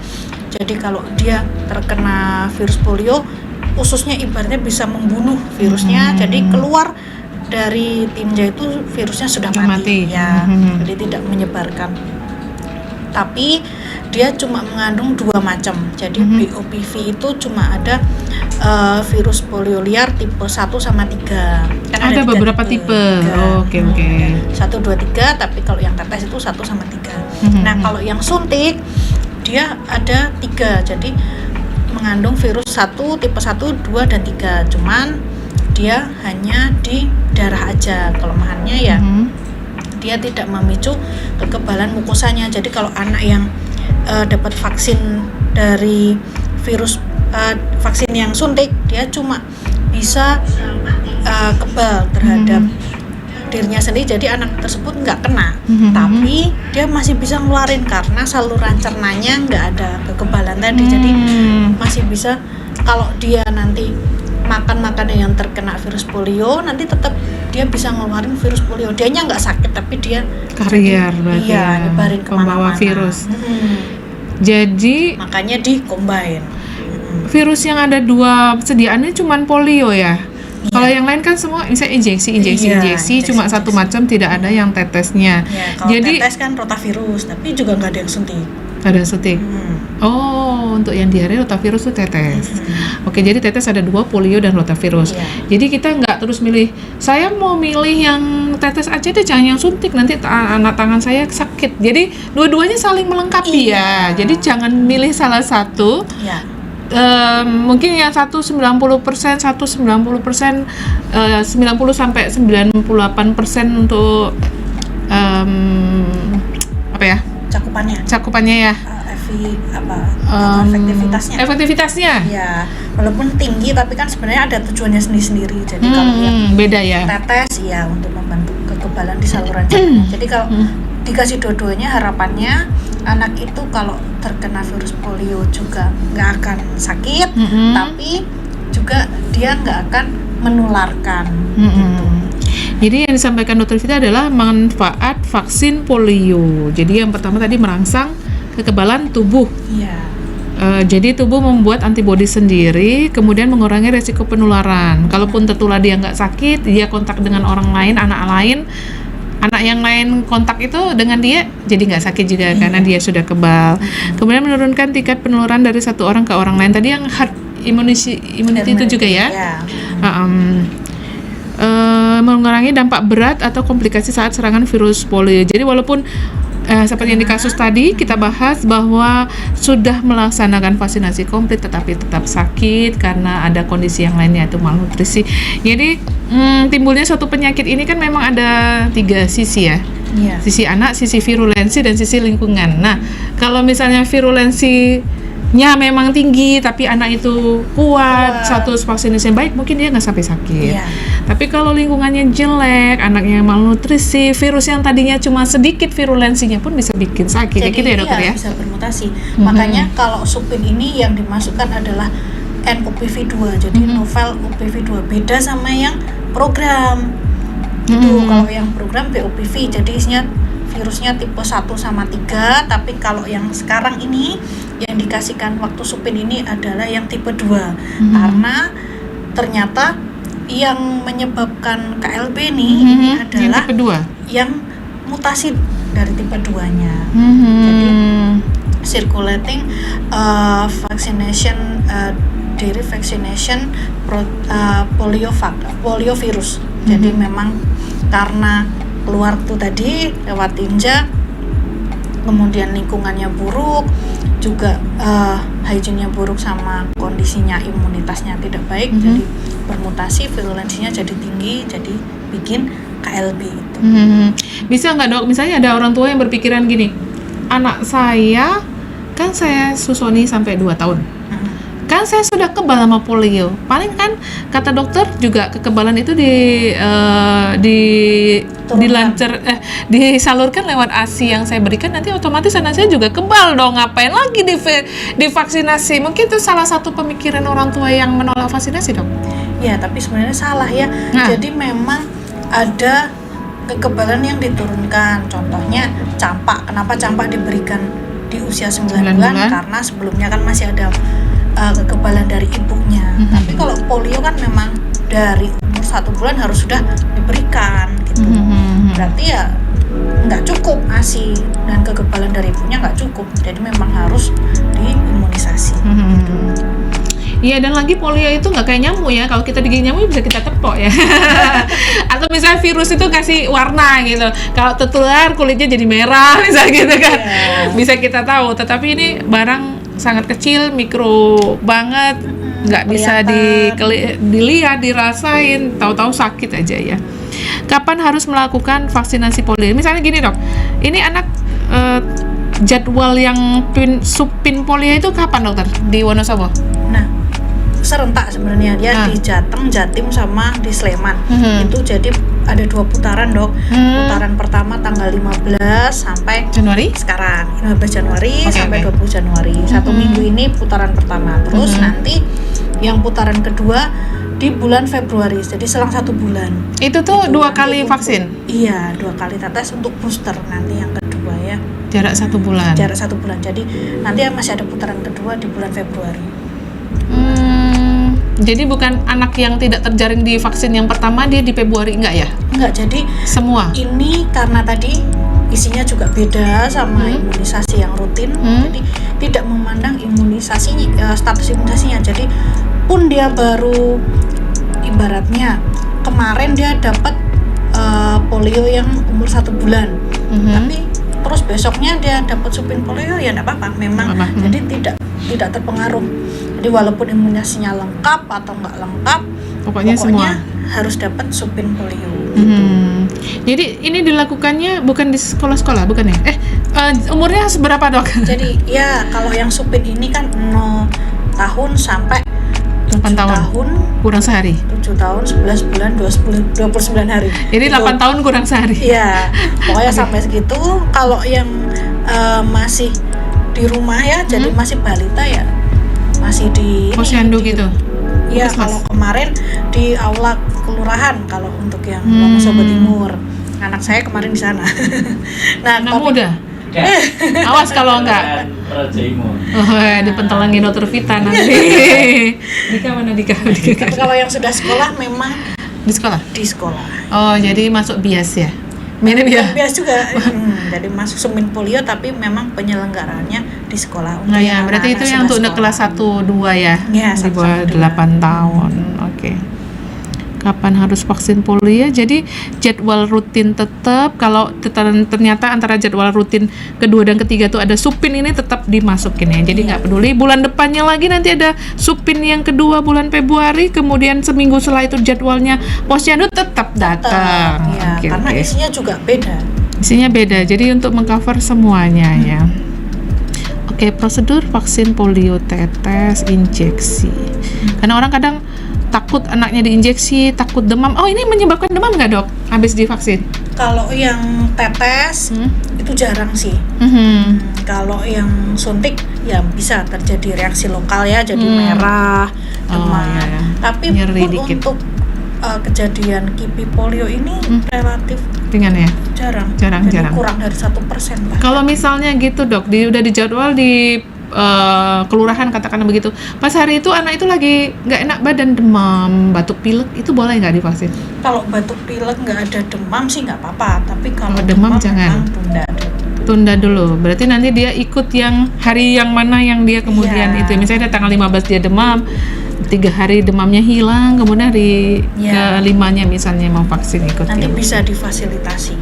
B: Jadi kalau dia terkena virus polio, ususnya ibaratnya bisa membunuh virusnya, jadi keluar dari tinja itu virusnya sudah mati. Ya, jadi tidak menyebarkan. Tapi dia cuma mengandung 2 macam. Jadi BOPV itu cuma ada virus polio liar tipe 1 sama 3. Kan
A: ada beberapa tipe. Oke.
B: 1, 2, 3, tapi kalau yang tetes itu 1 sama 3. Nah, kalau yang suntik dia ada 3. Jadi mengandung virus 1, tipe 1, 2, dan 3. Cuman dia hanya di darah aja. Kelemahannya ya dia tidak memicu kekebalan mukosanya. Jadi kalau anak yang dapat vaksin dari virus vaksin yang suntik, dia cuma bisa kebal terhadap dirinya sendiri, jadi anak tersebut nggak kena, tapi dia masih bisa ngeluarin karena saluran cernanya nggak ada kekebalan tadi. Jadi masih bisa, kalau dia nanti makan makanan yang terkena virus polio, nanti tetap dia bisa ngeluarin virus polio. Dianya nggak sakit, tapi dia
A: karier berarti
B: iya, nyebarin
A: pembawa
B: kemana-mana.
A: virus. Jadi
B: makanya di-combine.
A: Virus yang ada 2 sediaannya cuman polio ya. Kalau yang lain kan semua bisa injeksi, cuma satu macam, tidak ada yang tetesnya.
B: Ya, kalau
A: jadi
B: tetes kan rotavirus, tapi juga nggak ada yang suntik.
A: ada suntik. Oh, untuk yang diare rotavirus itu tetes. Oke, jadi tetes ada 2, polio dan rotavirus. Jadi kita nggak terus milih, saya mau milih yang tetes aja deh, jangan yang suntik, nanti anak tangan saya sakit. Jadi dua-duanya saling melengkapi ya. Jadi jangan milih salah satu. Mungkin yang satu 90%, satu 90%, 90 sampai 98% untuk apa ya? Cakupannya ya. Efektivitasnya.
B: Ya, walaupun tinggi tapi kan sebenarnya ada tujuannya sendiri-sendiri. Jadi kalau yang
A: beda ya.
B: Tetes ya untuk membantu kekebalan di saluran cerna. Jadi kalau dikasih dua-duanya, harapannya anak itu kalau terkena virus polio juga nggak akan sakit, tapi juga dia nggak akan menularkan. Gitu.
A: Jadi yang disampaikan Dokter Vita adalah manfaat vaksin polio. Jadi yang pertama tadi merangsang kekebalan tubuh. Jadi tubuh membuat antibodi sendiri, kemudian mengurangi resiko penularan. Kalaupun tertular dia nggak sakit, dia kontak dengan orang lain, anak yang lain kontak itu dengan dia, jadi nggak sakit juga karena dia sudah kebal. Kemudian menurunkan tingkat penularan dari satu orang ke orang lain. Tadi yang herd immunity itu juga ya. Mengurangi dampak berat atau komplikasi saat serangan virus polio. Jadi walaupun seperti yang di kasus tadi kita bahas bahwa sudah melaksanakan vaksinasi komplit tetapi tetap sakit karena ada kondisi yang lainnya, itu malnutrisi. Jadi timbulnya suatu penyakit ini kan memang ada 3 sisi ya. Sisi anak, sisi virulensi, dan sisi lingkungan. Nah, kalau misalnya virulensinya memang tinggi tapi anak itu kuat, status vaksinasi yang baik, mungkin dia nggak sampai sakit. Tapi kalau lingkungannya jelek, anaknya malnutrisi, virus yang tadinya cuma sedikit virulensinya pun bisa bikin sakit. Jadi, gitu ya dokter ya?
B: Bisa bermutasi. Makanya kalau supin ini yang dimasukkan adalah NOPV2, jadi novel OPV2, beda sama yang program. Itu kalau yang program BOPV, jadi isinya virusnya tipe 1 sama 3, tapi kalau yang sekarang ini yang dikasihkan waktu supin ini adalah yang tipe 2. Karena ternyata yang menyebabkan KLB ini adalah
A: yang tipe 2,
B: yang mutasi dari tipe 2-nya. Jadi circulating vaccination direct vaccination poliovirus. Jadi memang karena keluar tuh tadi lewat tinja, kemudian lingkungannya buruk, juga hygiene-nya buruk sama kondisinya imunitasnya tidak baik, jadi bermutasi, virulensinya jadi tinggi, jadi bikin KLB itu.
A: Bisa nggak dok, misalnya ada orang tua yang berpikiran gini, anak saya kan saya susoni sampai 2 tahun, kan kan saya sudah kebal sama polio. Paling kan kata dokter juga kekebalan itu disalurkan lewat ASI yang saya berikan, nanti otomatis anak saya juga kebal dong. Ngapain lagi divaksinasi? Mungkin itu salah satu pemikiran orang tua yang menolak vaksinasi, Dok.
B: Ya, tapi sebenarnya salah ya.
A: Nah.
B: Jadi memang ada kekebalan yang diturunkan. Contohnya campak. Kenapa campak diberikan di usia 9 bulan? Karena sebelumnya kan masih ada kekebalan dari ibunya. Tapi kalau polio kan memang dari umur 1 bulan harus sudah diberikan gitu. Berarti ya nggak cukup ASI dan kekebalan dari ibunya nggak cukup. Jadi memang harus diimunisasi.
A: Iya, dan lagi polio itu nggak kayak nyamuk ya. Kalau kita digigit nyamuk bisa kita tepok ya. Atau misalnya virus itu kasih warna gitu. Kalau tertular kulitnya jadi merah misalnya gitu kan. Bisa kita tahu. Tetapi ini barang sangat kecil, mikro banget, nggak bisa dilihat, dirasain, tahu-tahu sakit aja ya. Kapan harus melakukan vaksinasi polio? Misalnya gini, Dok. Ini anak jadwal yang supin polio itu kapan, Dokter? Di Wonosobo?
B: Nah, serentak sebenarnya dia di Jateng, Jatim sama di Sleman. Itu jadi ada 2 putaran, Dok. Putaran pertama tanggal 15 sampai
A: Januari?
B: Sekarang 15 Januari sampai 20 Januari. 1 minggu ini putaran pertama. Terus nanti yang putaran kedua di bulan Februari. Jadi selang 1 bulan.
A: Itu tuh 2 kali vaksin?
B: Iya, 2 kali tetes untuk booster nanti yang kedua ya.
A: Jarak 1 bulan?
B: Jarak 1 bulan. Jadi nanti masih ada putaran kedua di bulan Februari.
A: Jadi bukan anak yang tidak terjaring di vaksin yang pertama dia di Februari, enggak ya?
B: Enggak, jadi
A: semua.
B: Ini karena tadi isinya juga beda sama imunisasi yang rutin. Jadi tidak memandang imunisasinya, status imunisasinya. Jadi pun dia baru ibaratnya kemarin dia dapat polio yang umur 1 bulan. Tapi terus besoknya dia dapat supin polio ya enggak apa-apa. Memang jadi tidak terpengaruh. Jadi walaupun imunisasinya lengkap atau nggak lengkap, pokoknya semua harus dapat supin polio.
A: Jadi ini dilakukannya bukan di sekolah-sekolah, bukan ya? Umurnya seberapa, Dok?
B: Jadi ya kalau yang supin ini kan 0 tahun sampai
A: 8 tahun kurang sehari.
B: 7 tahun, 11 bulan, 29 hari.
A: Jadi 8 tahun kurang sehari.
B: Iya, pokoknya sampai segitu. Kalau yang masih di rumah ya, jadi masih balita ya, masih di
A: posyandu gitu.
B: Iya, kalau kemarin di aula kelurahan kalau untuk yang Wonosobo Timur. Anak saya kemarin di sana. Nah,
A: anak muda. Awas kalau enggak. Dipentelangin Dokter Vita nanti. Dika mana Dika?
B: Tapi kalau yang sudah sekolah memang
A: di sekolah.
B: Di sekolah.
A: Oh, jadi masuk bias ya. Mirip ya?
B: Bias juga. Jadi masuk supin polio tapi memang penyelenggaraannya di sekolah.
A: Nah ya, berarti itu yang untuk kelas 1 2 ya.
B: Iya,
A: di bawah 8 tahun. Oke. Kapan harus vaksin polio? Jadi jadwal rutin tetap, kalau ternyata antara jadwal rutin kedua dan ketiga tuh ada supin, ini tetap dimasukin ya. Jadi nggak peduli bulan depannya lagi nanti ada supin yang kedua bulan Februari, kemudian seminggu setelah itu jadwalnya posyandu tetap datang.
B: Ya, karena isinya juga beda.
A: Isinya beda. Jadi untuk mengcover semuanya ya. Oke, prosedur vaksin polio, tetes, injeksi. Karena orang kadang takut anaknya diinjeksi, takut demam. Oh, ini menyebabkan demam nggak, Dok? Habis divaksin?
B: Kalau yang tetes itu jarang sih. Kalau yang suntik ya bisa terjadi reaksi lokal ya, jadi merah, demam. Tapi untuk kejadian kipi polio ini relatif
A: ringan ya?
B: Jarang. Kurang dari 1%.
A: Kalau misalnya gitu, Dok, udah dijadwal di kelurahan katakanlah begitu, pas hari itu anak itu lagi nggak enak badan, demam, batuk pilek, itu boleh nggak divaksin?
B: Kalau batuk pilek nggak ada demam sih nggak apa-apa, tapi kalau
A: demam jangan, tunda dulu. Berarti nanti dia ikut yang hari yang mana yang dia kemudian itu, misalnya tanggal 15 dia demam, 3 hari demamnya hilang, kemudian hari ke-5-nya misalnya mau vaksin ikut.
B: Nanti bisa difasilitasi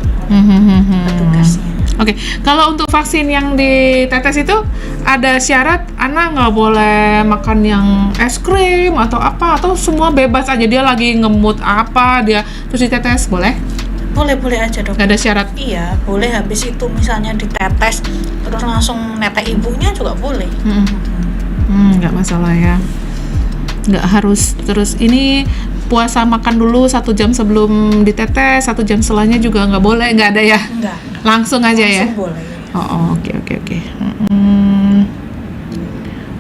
B: petugasnya.
A: Oke, kalau untuk vaksin yang ditetes itu ada syarat, anak nggak boleh makan yang es krim atau apa, atau semua bebas aja, dia lagi ngemut apa dia terus ditetes, boleh?
B: Boleh aja, Dok.
A: Nggak ada syarat?
B: Iya, boleh. Habis itu misalnya ditetes terus langsung netek ibunya juga boleh.
A: Nggak masalah ya. Nggak harus terus ini puasa makan dulu 1 jam sebelum ditetes, 1 jam setelahnya juga nggak boleh, nggak ada ya?
B: Enggak.
A: Langsung aja ya?
B: Langsung boleh.
A: Oke.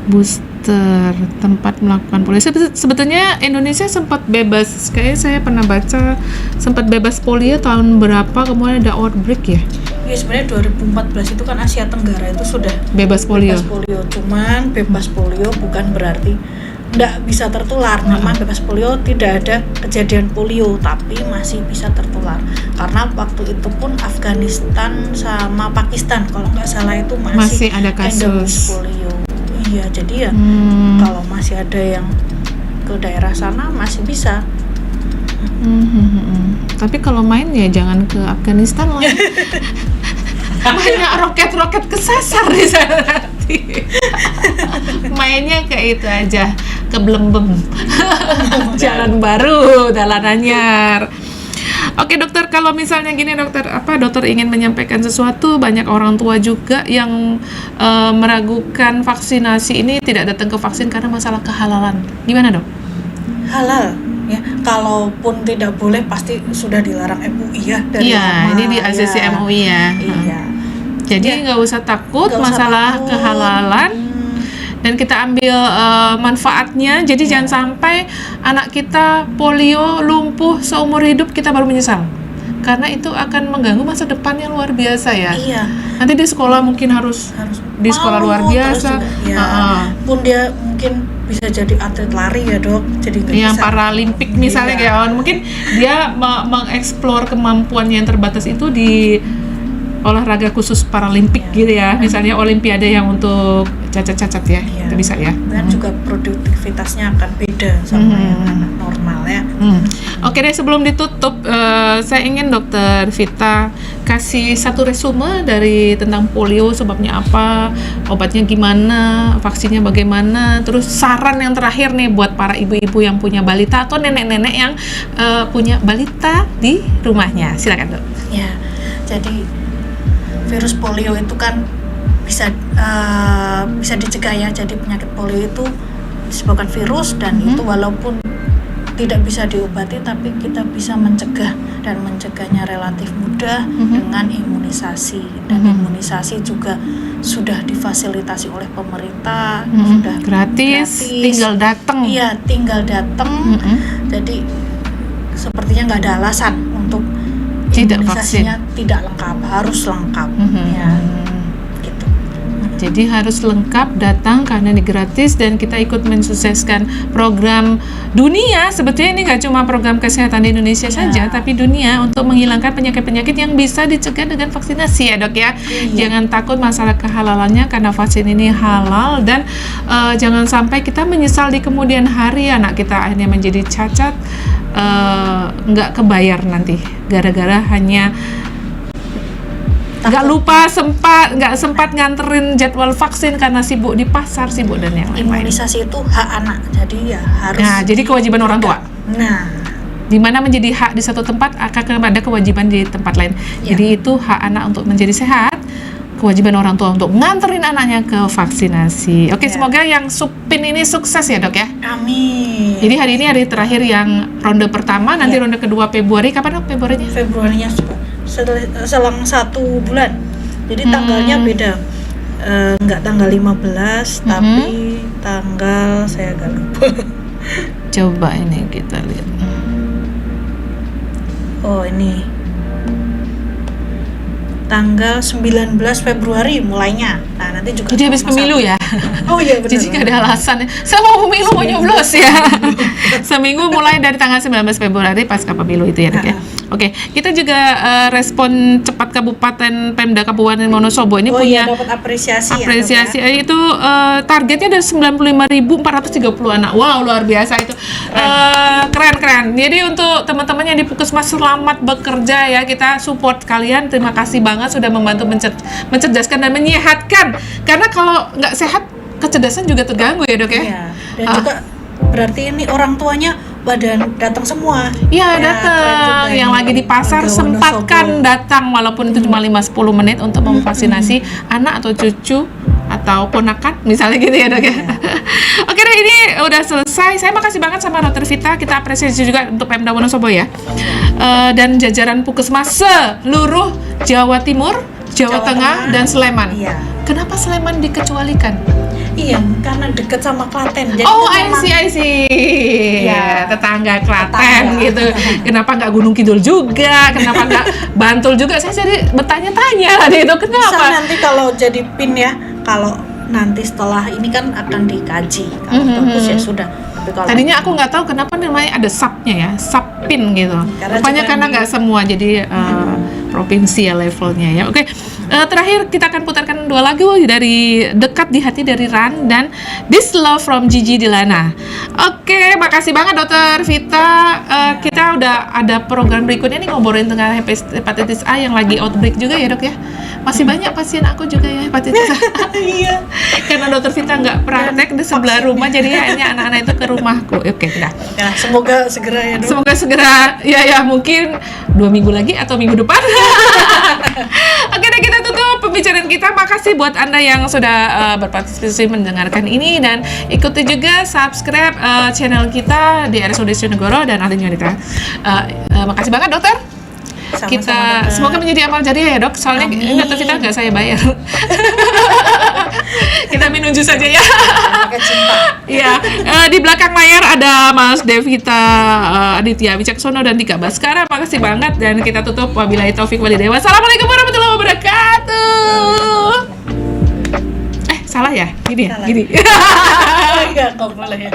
A: Booster tempat melakukan polio. Sebetulnya Indonesia sempat bebas, kayaknya saya pernah baca sempat bebas polio tahun berapa, kemudian ada outbreak ya?
B: Ya sebenarnya 2014 itu kan Asia Tenggara itu sudah
A: Bebas polio.
B: bebas polio. Cuman bebas polio bukan berarti nggak bisa tertular. Memang bebas polio tidak ada kejadian polio, tapi masih bisa tertular. Karena waktu itu pun Afghanistan sama Pakistan kalau nggak salah itu
A: Masih ada
B: endemis
A: kasus.
B: polio. Iya, jadi ya kalau masih ada yang ke daerah sana masih bisa.
A: Tapi kalau main ya jangan ke Afghanistan lah. Banyak roket-roket kesasar di sana nanti. Mainnya kayak itu aja, ke Blembem. Jalan baru, jalan anyar. Oke dokter, kalau misalnya gini dokter, dokter ingin menyampaikan sesuatu, banyak orang tua juga yang meragukan vaksinasi ini, tidak datang ke vaksin karena masalah kehalalan. Gimana dok?
B: Halal ya, kalaupun tidak boleh pasti sudah dilarang MUI ya dari
A: Iya,
B: lama,
A: ini di ACC
B: ya.
A: MUI ya.
B: Iya.
A: Jadi nggak usah takut
B: Nggak usah
A: masalah
B: takut.
A: kehalalan. Dan kita ambil manfaatnya. Jadi jangan sampai anak kita polio, lumpuh seumur hidup, kita baru menyesal. Karena itu akan mengganggu masa depan yang luar biasa ya.
B: Iya.
A: Nanti di sekolah mungkin harus di sekolah
B: malu,
A: luar biasa.
B: terus juga, ya, pun dia mungkin bisa jadi atlet lari ya dok. Jadi nggak
A: Yang
B: bisa.
A: paralimpik misalnya
B: Iya.
A: kayak mungkin dia mengeksplor kemampuannya yang terbatas itu di olahraga khusus paralimpik gitu ya. Misalnya olimpiade yang untuk cacat-cacat ya.
B: Iya.
A: Itu bisa ya.
B: Dan juga produktivitasnya akan beda sama yang anak normal ya.
A: Oke deh, sebelum ditutup, saya ingin Dokter Vita kasih satu resume dari tentang polio, sebabnya apa, obatnya gimana, vaksinnya bagaimana, terus saran yang terakhir nih buat para ibu-ibu yang punya balita atau nenek-nenek yang punya balita di rumahnya. Silakan dok.
B: Ya, jadi virus polio itu kan bisa dicegah ya. Jadi penyakit polio itu disebabkan virus dan itu walaupun tidak bisa diobati, tapi kita bisa mencegah, dan mencegahnya relatif mudah dengan imunisasi. Dan imunisasi juga sudah difasilitasi oleh pemerintah, sudah
A: Gratis, tinggal datang.
B: Iya, tinggal datang. Jadi sepertinya nggak ada alasan untuk
A: Tidak
B: imunisasinya tidak lengkap, harus lengkap. Ya, gitu.
A: Jadi harus lengkap datang karena ini gratis, dan kita ikut mensukseskan program dunia. Sebetulnya ini nggak cuma program kesehatan di Indonesia saja, tapi dunia untuk menghilangkan penyakit-penyakit yang bisa dicegah dengan vaksinasi ya dok ya. Jangan takut masalah kehalalannya karena vaksin ini halal, dan jangan sampai kita menyesal di kemudian hari anak kita akhirnya menjadi cacat, nggak kebayar nanti gara-gara hanya nggak sempat nganterin jadwal vaksin karena sibuk di pasar, sibuk dan yang lain-lain.
B: Imunisasi itu hak anak, jadi ya harus.
A: Nah, jadi kewajiban orang tua.
B: Nah,
A: Di mana menjadi hak di satu tempat akan ada kewajiban di tempat lain. Jadi itu hak anak untuk menjadi sehat, kewajiban orang tua untuk nganterin anaknya ke vaksinasi. Oke, semoga yang Supin ini sukses ya dok ya.
B: amin.
A: Jadi hari ini hari terakhir yang ronde pertama, nanti ronde kedua Februari. Kapan dok Februarinya?
B: Februarinya selang 1 bulan. Jadi tanggalnya beda. Nggak tanggal 15, tapi tanggal saya agak lupa.
A: Coba ini kita lihat.
B: Oh, ini tanggal 19 Februari mulainya. Nah, nanti juga
A: Jadi habis pemilu ya.
B: Oh iya benar.
A: Jadi nggak ada alasan. Saya mau pemilu, mau nyoblos ya. Seminggu mulai dari tanggal 19 Februari pasca pemilu itu ya dok ya. Oke, kita juga respon cepat Kabupaten Pemda Kabupaten Wonosobo ini punya
B: dapat apresiasi ya.
A: Itu targetnya ada 95.430 anak. Wow, luar biasa itu. Keren. Jadi untuk teman-teman yang di Puskesmas selamat bekerja ya, kita support kalian. Terima kasih banget sudah membantu mencerdaskan dan menyehatkan. Karena kalau nggak sehat, kecerdasan juga terganggu ya dok ya.
B: Iya. Dan juga berarti ini orang tuanya pada datang semua.
A: Iya, datang. Yang lagi di pasar sempatkan datang walaupun itu cuma 5-10 menit untuk memvaksinasi anak atau cucu atau ponakan misalnya gitu ya dok ya. Oke deh, ini udah selesai. Saya makasih banget sama Dr. Vita. Kita apresiasi juga untuk Pemda Wonosobo ya. Dan jajaran Puskesmas seluruh Jawa Timur, Jawa Tengah, dan Sleman.
B: Iya.
A: Kenapa Sleman dikecualikan?
B: Iya, karena dekat sama Klaten. Jadi
A: Oh,
B: kan
A: I see.
B: Iya.
A: Tetangga Klaten
B: Tetangga.
A: gitu. Kenapa nggak Gunung Kidul juga? Kenapa nggak Bantul juga? Saya jadi bertanya-tanya gitu.
B: bisa
A: Kenapa?
B: nanti kalau jadi PIN ya, kalau nanti setelah ini kan akan dikaji. Kalau bagus ya sudah. Tapi kalau
A: Tadinya aku nggak tahu kenapa namanya ada subnya ya, subpin gitu.
B: Karena
A: Rupanya
B: juga
A: karena
B: di-
A: nggak semua, jadi provinsi ya levelnya ya. Oke, terakhir kita akan putarkan 2 lagu dari Dekat di Hati dari Ran dan This Love from Gigi Dilana. Oke, makasih banget Dokter Vita. Kita udah ada program berikutnya nih ngobrolin tentang hepatitis A yang lagi outbreak juga ya Dok ya. Masih banyak pasien aku juga ya hepatitis A.
B: iya.
A: Karena Dokter Vita nggak praktek di sebelah rumah, jadi akhirnya anak-anak itu ke rumahku. Oke, dah.
B: Ya, semoga segera ya, Dok.
A: Semoga segera, ya mungkin 2 minggu lagi atau minggu depan. Oke deh, kita tutup pembicaraan kita. Makasih buat Anda yang sudah berpartisipasi mendengarkan ini, dan ikuti juga subscribe channel kita di RSUD Sujonegoro dan Ahli Wanita. Makasih banget dokter.
B: Sama-sama,
A: Kita
B: Dokter.
A: semoga menjadi amal jariah ya dok. Soalnya
B: Amin.
A: Dokter Vita nggak saya bayar. Kita minum jus saja ya.
B: Pakai cinta.
A: Iya, di belakang layar ada Mas Devita Aditya Wicaksono dan Tika Baskara. Makasih banget, dan kita tutup wabillahi taufik walhidayah. Wassalamualaikum warahmatullahi wabarakatuh. Salah ya? Gini ya?
B: Salah.
A: Gini.
B: Iya, kok boleh ya.